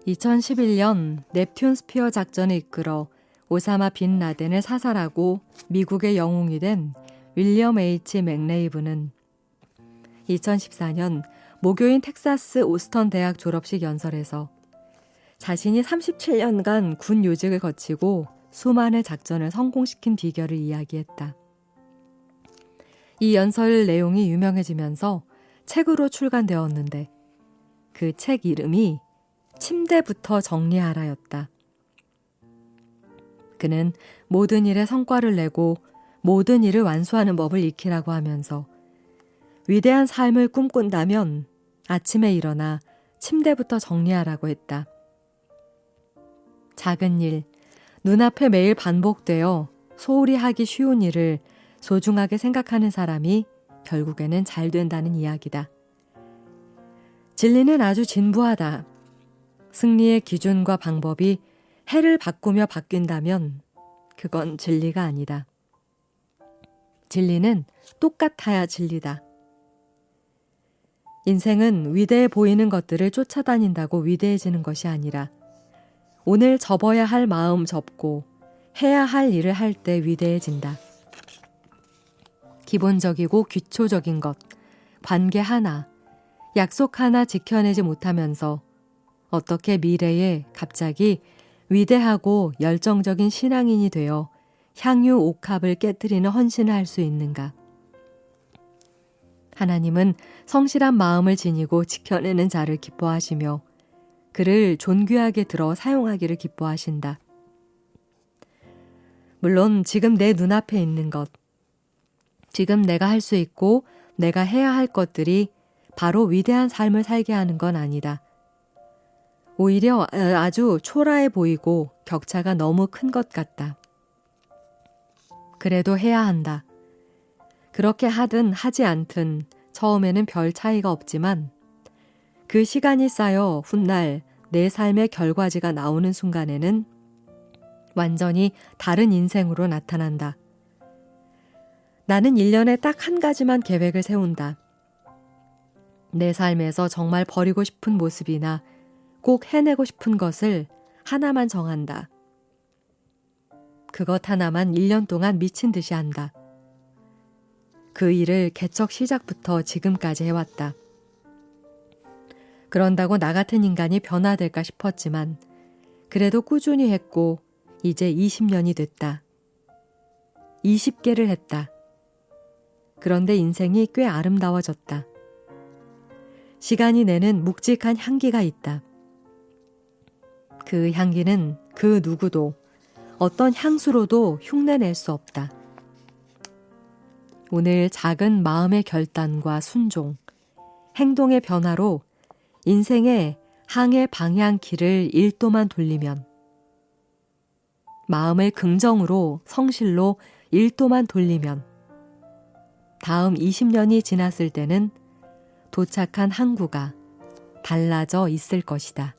2011년 넵튠 스피어 작전을 이끌어 오사마 빈 라덴을 사살하고 미국의 영웅이 된 윌리엄 H. 맥레이브는 2014년 모교인 텍사스 오스턴 대학 졸업식 연설에서 자신이 37년간 군 요직을 거치고 수많은 작전을 성공시킨 비결을 이야기했다. 이 연설 내용이 유명해지면서 책으로 출간되었는데 그 책 이름이 침대부터 정리하라였다. 그는 모든 일에 성과를 내고 모든 일을 완수하는 법을 익히라고 하면서 위대한 삶을 꿈꾼다면 아침에 일어나 침대부터 정리하라고 했다. 작은 일, 눈앞에 매일 반복되어 소홀히 하기 쉬운 일을 소중하게 생각하는 사람이 결국에는 잘 된다는 이야기다. 진리는 아주 진부하다. 승리의 기준과 방법이 해를 바꾸며 바뀐다면 그건 진리가 아니다. 진리는 똑같아야 진리다. 인생은 위대해 보이는 것들을 쫓아다닌다고 위대해지는 것이 아니라 오늘 접어야 할 마음 접고 해야 할 일을 할 때 위대해진다. 기본적이고 기초적인 것, 관계 하나, 약속 하나 지켜내지 못하면서 어떻게 미래에 갑자기 위대하고 열정적인 신앙인이 되어 향유 옥합을 깨뜨리는 헌신을 할 수 있는가? 하나님은 성실한 마음을 지니고 지켜내는 자를 기뻐하시며 그를 존귀하게 들어 사용하기를 기뻐하신다. 물론 지금 내 눈앞에 있는 것, 지금 내가 할 수 있고 내가 해야 할 것들이 바로 위대한 삶을 살게 하는 건 아니다. 오히려 아주 초라해 보이고 격차가 너무 큰 것 같다. 그래도 해야 한다. 그렇게 하든 하지 않든 처음에는 별 차이가 없지만 그 시간이 쌓여 훗날 내 삶의 결과지가 나오는 순간에는 완전히 다른 인생으로 나타난다. 나는 1년에 딱 한 가지만 계획을 세운다. 내 삶에서 정말 버리고 싶은 모습이나 꼭 해내고 싶은 것을 하나만 정한다. 그것 하나만 1년 동안 미친 듯이 한다. 그 일을 개척 시작부터 지금까지 해왔다. 그런다고 나 같은 인간이 변화될까 싶었지만 그래도 꾸준히 했고 이제 20년이 됐다. 20개를 했다. 그런데 인생이 꽤 아름다워졌다. 시간이 내는 묵직한 향기가 있다. 그 향기는 그 누구도 어떤 향수로도 흉내낼 수 없다. 오늘 작은 마음의 결단과 순종, 행동의 변화로 인생의 항해 방향키를 1도만 돌리면, 마음을 긍정으로 성실로 1도만 돌리면 다음 20년이 지났을 때는 도착한 항구가 달라져 있을 것이다.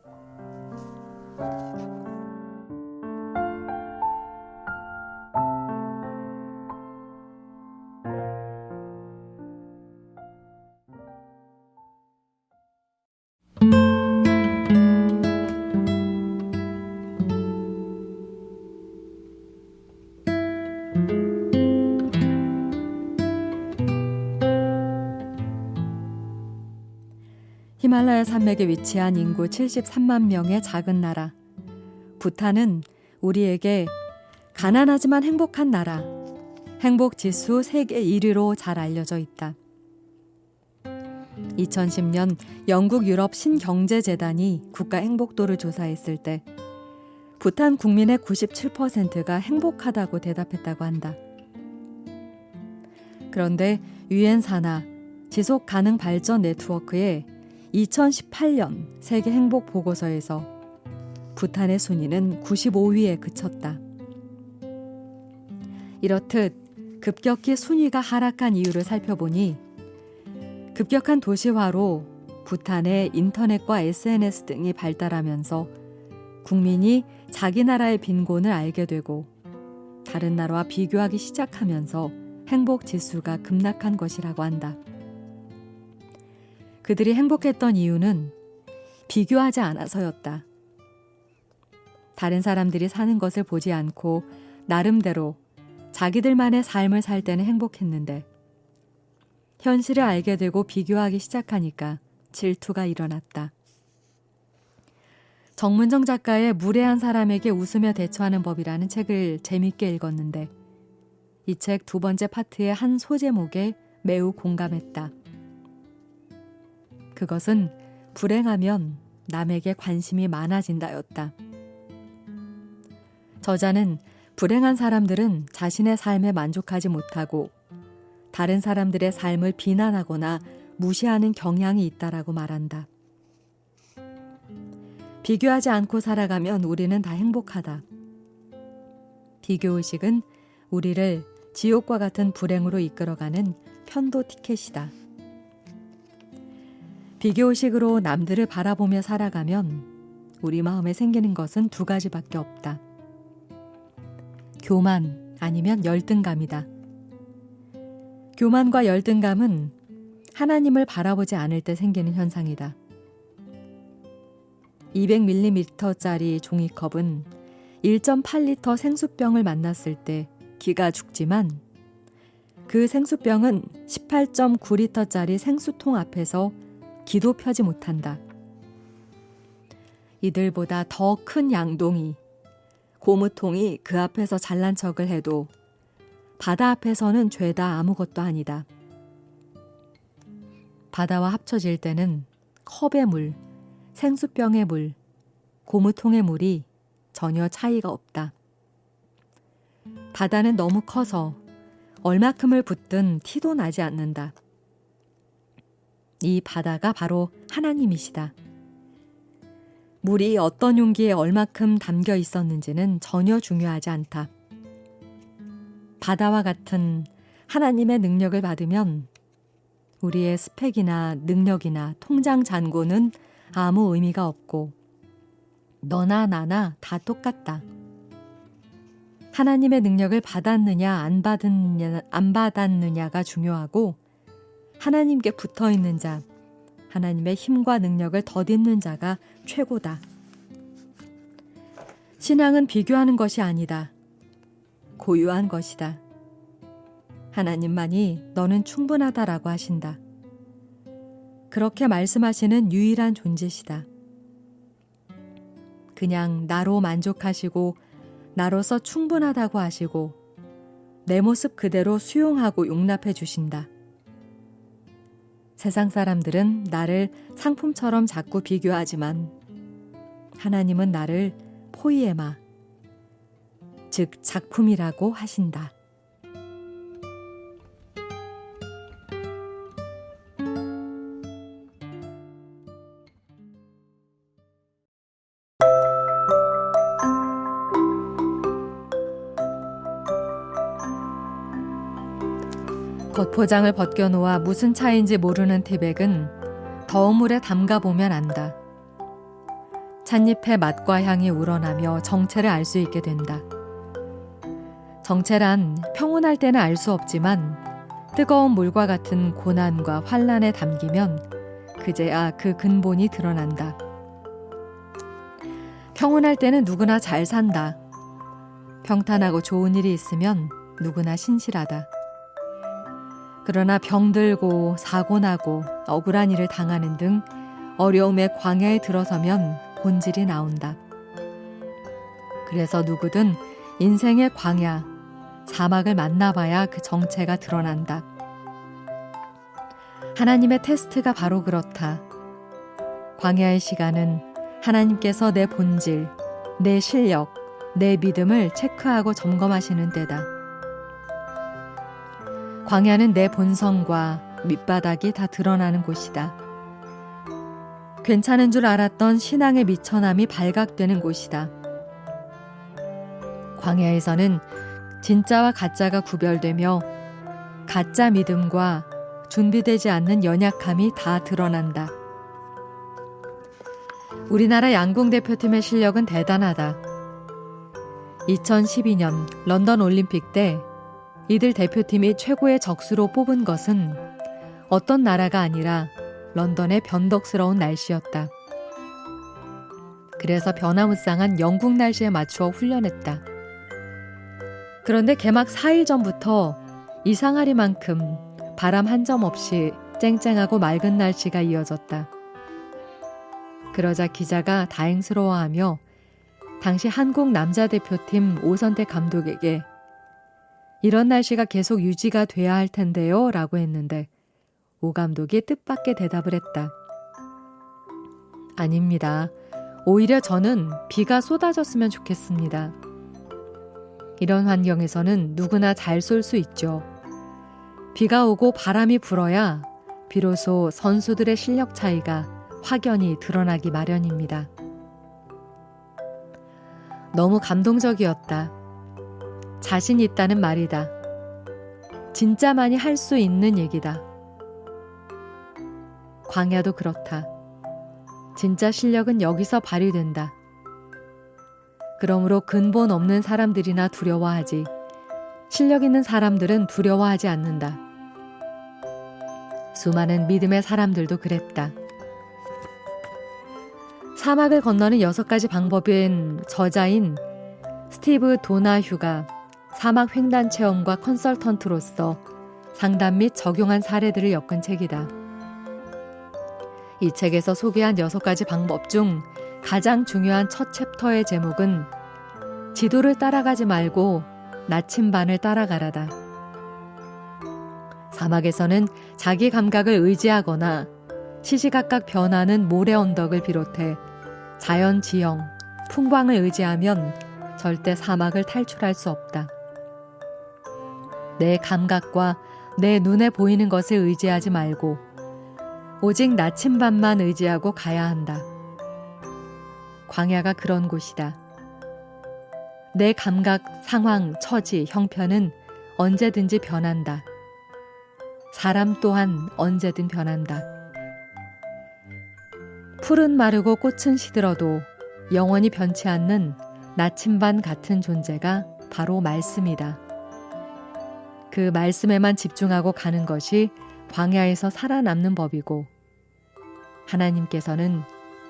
히말라야 산맥에 위치한 인구 73만 명의 작은 나라. 부탄은 우리에게 가난하지만 행복한 나라, 행복지수 세계 1위로 잘 알려져 있다. 2010년 영국 유럽 신경제재단이 국가 행복도를 조사했을 때 부탄 국민의 97%가 행복하다고 대답했다고 한다. 그런데 유엔 산하 지속가능 발전 네트워크의 2018년 세계 행복 보고서에서 부탄의 순위는 95위에 그쳤다. 이렇듯 급격히 순위가 하락한 이유를 살펴보니 급격한 도시화로 부탄의 인터넷과 SNS 등이 발달하면서 국민이 자기 나라의 빈곤을 알게 되고 다른 나라와 비교하기 시작하면서 행복 지수가 급락한 것이라고 한다. 그들이 행복했던 이유는 비교하지 않아서였다. 다른 사람들이 사는 것을 보지 않고 나름대로 자기들만의 삶을 살 때는 행복했는데 현실을 알게 되고 비교하기 시작하니까 질투가 일어났다. 정문정 작가의 무례한 사람에게 웃으며 대처하는 법이라는 책을 재밌게 읽었는데 이 책 두 번째 파트의 한 소제목에 매우 공감했다. 그것은 불행하면 남에게 관심이 많아진다였다. 저자는 불행한 사람들은 자신의 삶에 만족하지 못하고 다른 사람들의 삶을 비난하거나 무시하는 경향이 있다라고 말한다. 비교하지 않고 살아가면 우리는 다 행복하다. 비교의식은 우리를 지옥과 같은 불행으로 이끌어가는 편도 티켓이다. 비교의식으로 남들을 바라보며 살아가면 우리 마음에 생기는 것은 두 가지밖에 없다. 교만 아니면 열등감이다. 교만과 열등감은 하나님을 바라보지 않을 때 생기는 현상이다. 200ml짜리 종이컵은 1.8리터 생수병을 만났을 때 기가 죽지만 그 생수병은 18.9리터짜리 생수통 앞에서 기도 펴지 못한다. 이들보다 더 큰 양동이, 고무통이 그 앞에서 잘난 척을 해도 바다 앞에서는 죄다 아무것도 아니다. 바다와 합쳐질 때는 컵의 물, 생수병의 물, 고무통의 물이 전혀 차이가 없다. 바다는 너무 커서 얼마큼을 붓든 티도 나지 않는다. 이 바다가 바로 하나님이시다. 물이 어떤 용기에 얼마큼 담겨 있었는지는 전혀 중요하지 않다. 바다와 같은 하나님의 능력을 받으면 우리의 스펙이나 능력이나 통장 잔고는 아무 의미가 없고 너나 나나 다 똑같다. 하나님의 능력을 받았느냐 안 받았느냐가 중요하고 하나님께 붙어있는 자, 하나님의 힘과 능력을 덧입는 자가 최고다. 신앙은 비교하는 것이 아니다. 고유한 것이다. 하나님만이 너는 충분하다라고 하신다. 그렇게 말씀하시는 유일한 존재시다. 그냥 나로 만족하시고 나로서 충분하다고 하시고 내 모습 그대로 수용하고 용납해 주신다. 세상 사람들은 나를 상품처럼 자꾸 비교하지만 하나님은 나를 포이에마, 즉 작품이라고 하신다. 겉포장을 벗겨놓아 무슨 차인지 모르는 티백은 더운 물에 담가보면 안다. 찻잎의 맛과 향이 우러나며 정체를 알 수 있게 된다. 정체란 평온할 때는 알 수 없지만 뜨거운 물과 같은 고난과 환난에 담기면 그제야 그 근본이 드러난다. 평온할 때는 누구나 잘 산다. 평탄하고 좋은 일이 있으면 누구나 신실하다. 그러나 병들고 사고나고 억울한 일을 당하는 등 어려움의 광야에 들어서면 본질이 나온다. 그래서 누구든 인생의 광야, 사막을 만나봐야 그 정체가 드러난다. 하나님의 테스트가 바로 그렇다. 광야의 시간은 하나님께서 내 본질, 내 실력, 내 믿음을 체크하고 점검하시는 때다. 광야는 내 본성과 밑바닥이 다 드러나는 곳이다. 괜찮은 줄 알았던 신앙의 미천함이 발각되는 곳이다. 광야에서는 진짜와 가짜가 구별되며 가짜 믿음과 준비되지 않는 연약함이 다 드러난다. 우리나라 양궁 대표팀의 실력은 대단하다. 2012년 런던 올림픽 때 이들 대표팀이 최고의 적수로 뽑은 것은 어떤 나라가 아니라 런던의 변덕스러운 날씨였다. 그래서 변화무쌍한 영국 날씨에 맞추어 훈련했다. 그런데 개막 4일 전부터 이상하리만큼 바람 한 점 없이 쨍쨍하고 맑은 날씨가 이어졌다. 그러자 기자가 다행스러워하며 당시 한국 남자대표팀 오선태 감독에게 이런 날씨가 계속 유지가 돼야 할 텐데요 라고 했는데 오 감독이 뜻밖의 대답을 했다. 아닙니다. 오히려 저는 비가 쏟아졌으면 좋겠습니다. 이런 환경에서는 누구나 잘 쏠 수 있죠. 비가 오고 바람이 불어야 비로소 선수들의 실력 차이가 확연히 드러나기 마련입니다. 너무 감동적이었다. 자신 있다는 말이다. 진짜 많이 할 수 있는 얘기다. 광야도 그렇다. 진짜 실력은 여기서 발휘된다. 그러므로 근본 없는 사람들이나 두려워하지. 실력 있는 사람들은 두려워하지 않는다. 수많은 믿음의 사람들도 그랬다. 사막을 건너는 6가지 방법인 저자인 스티브 도나휴가 사막 횡단 체험과 컨설턴트로서 상담 및 적용한 사례들을 엮은 책이다. 이 책에서 소개한 6가지 방법 중 가장 중요한 첫 챕터의 제목은 지도를 따라가지 말고 나침반을 따라가라다. 사막에서는 자기 감각을 의지하거나 시시각각 변하는 모래 언덕을 비롯해 자연 지형, 풍광을 의지하면 절대 사막을 탈출할 수 없다. 내 감각과 내 눈에 보이는 것을 의지하지 말고 오직 나침반만 의지하고 가야 한다. 광야가 그런 곳이다. 내 감각, 상황, 처지, 형편은 언제든지 변한다. 사람 또한 언제든 변한다. 풀은 마르고 꽃은 시들어도 영원히 변치 않는 나침반 같은 존재가 바로 말씀이다. 그 말씀에만 집중하고 가는 것이 광야에서 살아남는 법이고 하나님께서는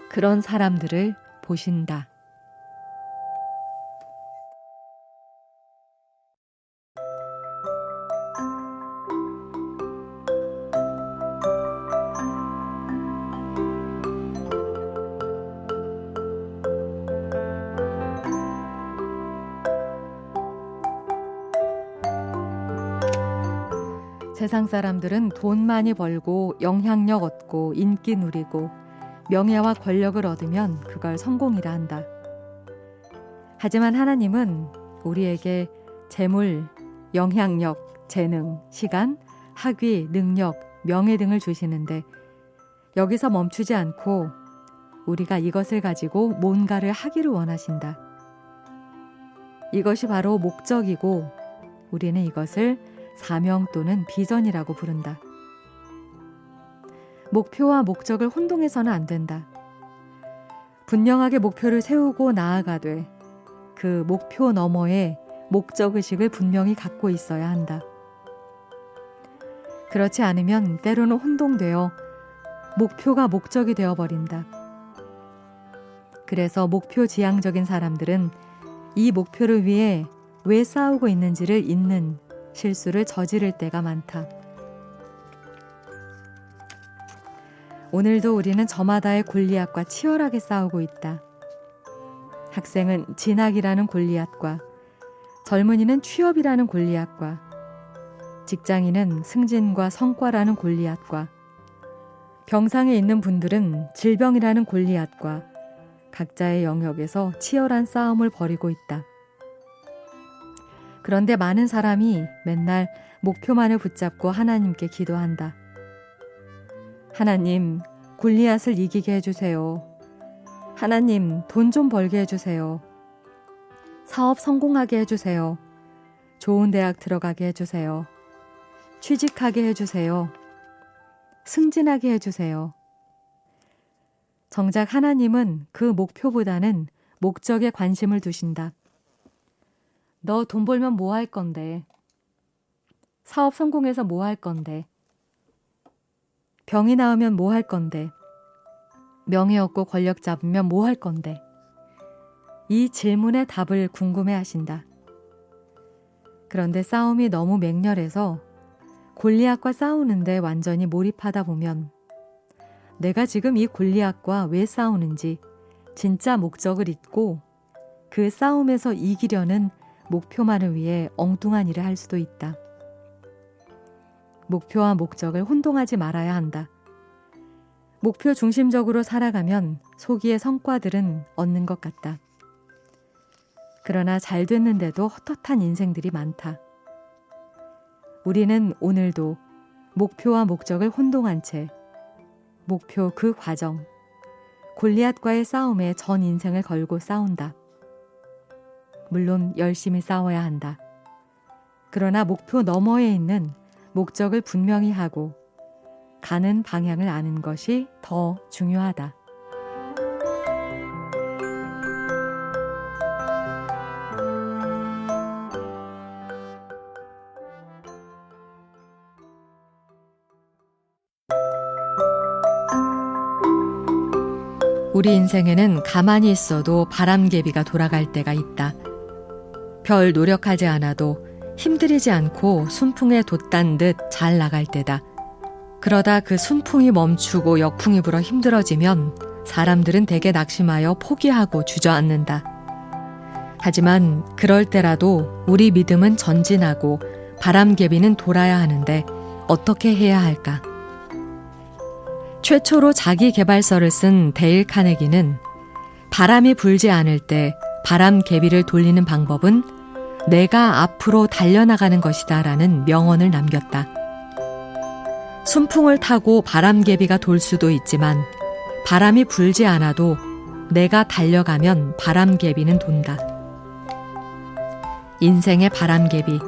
그런 사람들을 보신다. 세상 사람들은 돈 많이 벌고 영향력 얻고 인기 누리고 명예와 권력을 얻으면 그걸 성공이라 한다. 하지만 하나님은 우리에게 재물, 영향력, 재능, 시간, 학위, 능력, 명예 등을 주시는데 여기서 멈추지 않고 우리가 이것을 가지고 뭔가를 하기를 원하신다. 이것이 바로 목적이고 우리는 이것을 사명 또는 비전이라고 부른다. 목표와 목적을 혼동해서는 안 된다. 분명하게 목표를 세우고 나아가되 그 목표 너머에 목적의식을 분명히 갖고 있어야 한다. 그렇지 않으면 때로는 혼동되어 목표가 목적이 되어버린다. 그래서 목표지향적인 사람들은 이 목표를 위해 왜 싸우고 있는지를 잊는 실수를 저지를 때가 많다. 오늘도 우리는 저마다의 골리앗과 치열하게 싸우고 있다. 학생은 진학이라는 골리앗과 젊은이는 취업이라는 골리앗과 직장인은 승진과 성과라는 골리앗과 병상에 있는 분들은 질병이라는 골리앗과 각자의 영역에서 치열한 싸움을 벌이고 있다. 그런데 많은 사람이 맨날 목표만을 붙잡고 하나님께 기도한다. 하나님, 골리앗을 이기게 해주세요. 하나님, 돈 좀 벌게 해주세요. 사업 성공하게 해주세요. 좋은 대학 들어가게 해주세요. 취직하게 해주세요. 승진하게 해주세요. 정작 하나님은 그 목표보다는 목적에 관심을 두신다. 너 돈 벌면 뭐 할 건데? 사업 성공해서 뭐 할 건데? 병이 나으면 뭐 할 건데? 명예 얻고 권력 잡으면 뭐 할 건데? 이 질문의 답을 궁금해 하신다. 그런데 싸움이 너무 맹렬해서 골리앗과 싸우는데 완전히 몰입하다 보면 내가 지금 이 골리앗과 왜 싸우는지 진짜 목적을 잊고 그 싸움에서 이기려는 목표만을 위해 엉뚱한 일을 할 수도 있다. 목표와 목적을 혼동하지 말아야 한다. 목표 중심적으로 살아가면 소기의 성과들은 얻는 것 같다. 그러나 잘 됐는데도 헛헛한 인생들이 많다. 우리는 오늘도 목표와 목적을 혼동한 채 목표 그 과정, 골리앗과의 싸움에 전 인생을 걸고 싸운다. 물론 열심히 싸워야 한다. 그러나 목표 너머에 있는 목적을 분명히 하고 가는 방향을 아는 것이 더 중요하다. 우리 인생에는 가만히 있어도 바람개비가 돌아갈 때가 있다. 별 노력하지 않아도 힘들이지 않고 순풍에 돛단 듯 잘 나갈 때다. 그러다 그 순풍이 멈추고 역풍이 불어 힘들어지면 사람들은 대개 낙심하여 포기하고 주저앉는다. 하지만 그럴 때라도 우리 믿음은 전진하고 바람개비는 돌아야 하는데 어떻게 해야 할까? 최초로 자기계발서를 쓴 데일 카네기는 바람이 불지 않을 때 바람개비를 돌리는 방법은 내가 앞으로 달려나가는 것이다 라는 명언을 남겼다. 순풍을 타고 바람개비가 돌 수도 있지만 바람이 불지 않아도 내가 달려가면 바람개비는 돈다. 인생의 바람개비,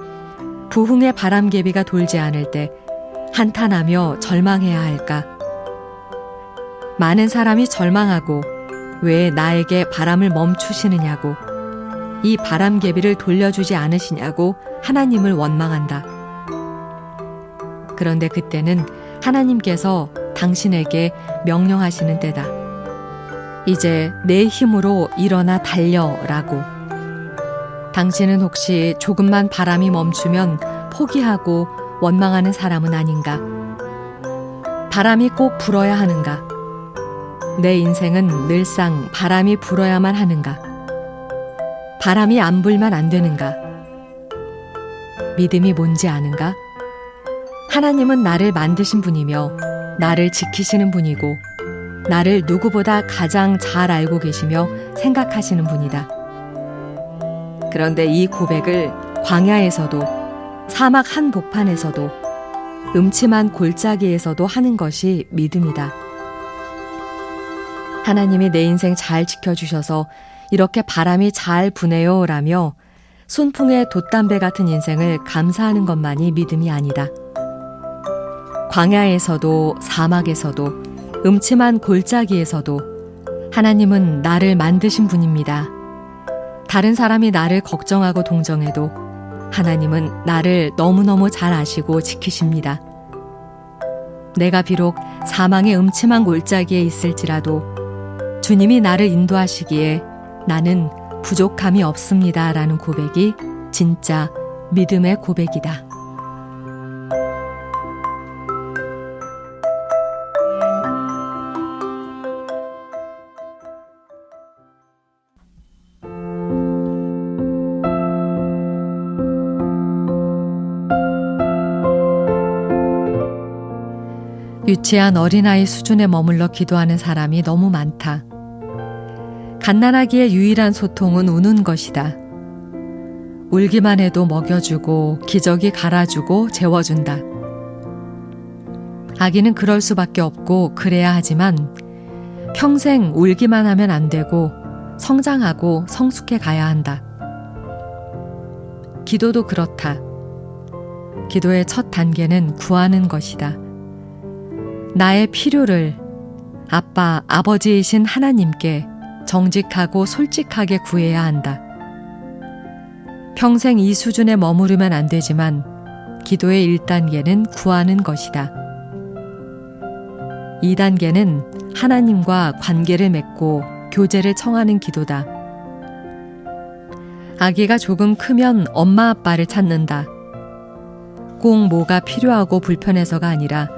부흥의 바람개비가 돌지 않을 때 한탄하며 절망해야 할까? 많은 사람이 절망하고 왜 나에게 바람을 멈추시느냐고, 이 바람개비를 돌려주지 않으시냐고 하나님을 원망한다. 그런데 그때는 하나님께서 당신에게 명령하시는 때다. 이제 내 힘으로 일어나 달려라고. 당신은 혹시 조금만 바람이 멈추면 포기하고 원망하는 사람은 아닌가? 바람이 꼭 불어야 하는가? 내 인생은 늘상 바람이 불어야만 하는가? 바람이 안 불면 안 되는가? 믿음이 뭔지 아는가? 하나님은 나를 만드신 분이며 나를 지키시는 분이고 나를 누구보다 가장 잘 알고 계시며 생각하시는 분이다. 그런데 이 고백을 광야에서도 사막 한복판에서도 음침한 골짜기에서도 하는 것이 믿음이다. 하나님이 내 인생 잘 지켜주셔서 이렇게 바람이 잘 부네요 라며 순풍의 돛담배 같은 인생을 감사하는 것만이 믿음이 아니다. 광야에서도 사막에서도 음침한 골짜기에서도 하나님은 나를 만드신 분입니다. 다른 사람이 나를 걱정하고 동정해도 하나님은 나를 너무너무 잘 아시고 지키십니다. 내가 비록 사망의 음침한 골짜기에 있을지라도 주님이 나를 인도하시기에 나는 부족함이 없습니다 라는 고백이 진짜 믿음의 고백이다. 유치한 어린아이 수준에 머물러 기도하는 사람이 너무 많다. 갓난아기의 유일한 소통은 우는 것이다. 울기만 해도 먹여주고 기저귀 갈아주고 재워준다. 아기는 그럴 수밖에 없고 그래야 하지만 평생 울기만 하면 안 되고 성장하고 성숙해 가야 한다. 기도도 그렇다. 기도의 첫 단계는 구하는 것이다. 나의 필요를 아빠, 아버지이신 하나님께 정직하고 솔직하게 구해야 한다. 평생 이 수준에 머무르면 안 되지만 기도의 1단계는 구하는 것이다. 2단계는 하나님과 관계를 맺고 교제를 청하는 기도다. 아기가 조금 크면 엄마 아빠를 찾는다. 꼭 뭐가 필요하고 불편해서가 아니라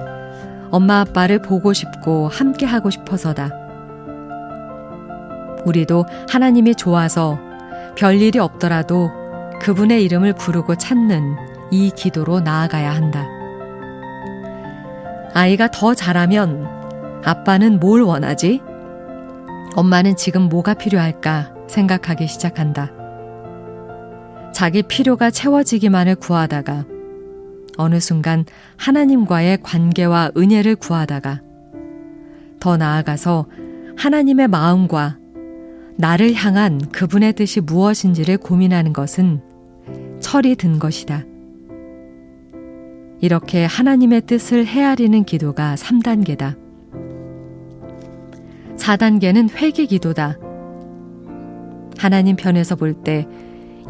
엄마 아빠를 보고 싶고 함께 하고 싶어서다. 우리도 하나님이 좋아서 별일이 없더라도 그분의 이름을 부르고 찾는 이 기도로 나아가야 한다. 아이가 더 자라면 아빠는 뭘 원하지? 엄마는 지금 뭐가 필요할까 생각하기 시작한다. 자기 필요가 채워지기만을 구하다가 어느 순간 하나님과의 관계와 은혜를 구하다가 더 나아가서 하나님의 마음과 나를 향한 그분의 뜻이 무엇인지를 고민하는 것은 철이 든 것이다. 이렇게 하나님의 뜻을 헤아리는 기도가 3단계다. 4단계는 회개 기도다. 하나님 편에서 볼 때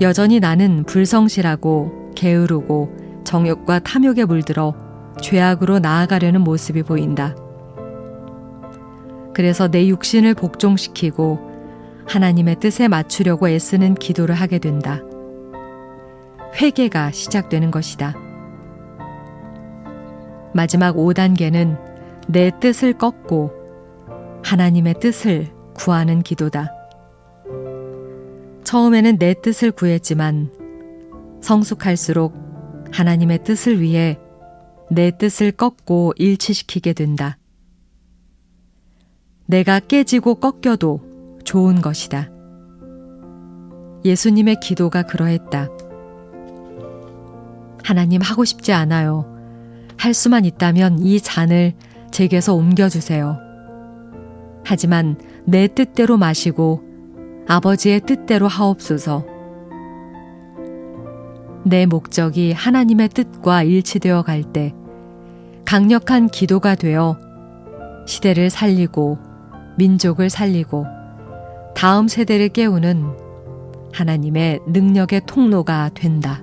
여전히 나는 불성실하고 게으르고 정욕과 탐욕에 물들어 죄악으로 나아가려는 모습이 보인다. 그래서 내 육신을 복종시키고 하나님의 뜻에 맞추려고 애쓰는 기도를 하게 된다. 회개가 시작되는 것이다. 마지막 5단계는 내 뜻을 꺾고 하나님의 뜻을 구하는 기도다. 처음에는 내 뜻을 구했지만 성숙할수록 하나님의 뜻을 위해 내 뜻을 꺾고 일치시키게 된다. 내가 깨지고 꺾여도 좋은 것이다. 예수님의 기도가 그러했다. 하나님, 하고 싶지 않아요. 할 수만 있다면 이 잔을 제게서 옮겨주세요. 하지만 내 뜻대로 마시고 아버지의 뜻대로 하옵소서. 내 목적이 하나님의 뜻과 일치되어 갈 때 강력한 기도가 되어 시대를 살리고 민족을 살리고 다음 세대를 깨우는 하나님의 능력의 통로가 된다.